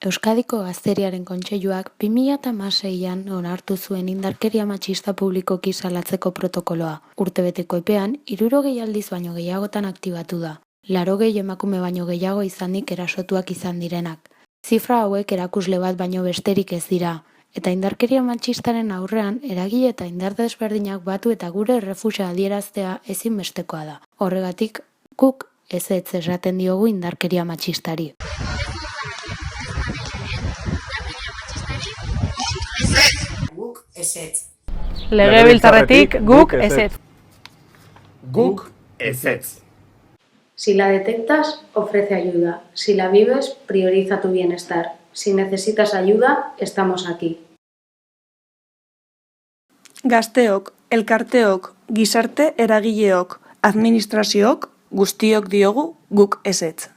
Euskadiko Gazteriaren Kontseiluak 2016an onartu zuen indarkeria matxista publikoki salatzeko protokoloa. Urtebeteko epean, 60 aldiz baino gehiagotan aktibatu da. 80 emakume baino gehiago izanik erasotuak izan direnak. Zifra hauek erakusle bat baino besterik ez dira. Eta indarkeria matxistaren aurrean, eragile eta indar desberdinak batu eta gure errefusa adieraztea ezinbestekoa da. Horregatik, guk ezetz esaten diogu indarkeria matxistari. Guk ezetz. Legebiltzarretik guk ezetz. Guk ezetz. Si la detectas, ofrece ayuda. Si la vives, prioriza tu bienestar. Si necesitas ayuda, estamos aquí. Gazteok, elkarteok, gizarte eragileok, administraziook, guztiok diogu guk ezetz.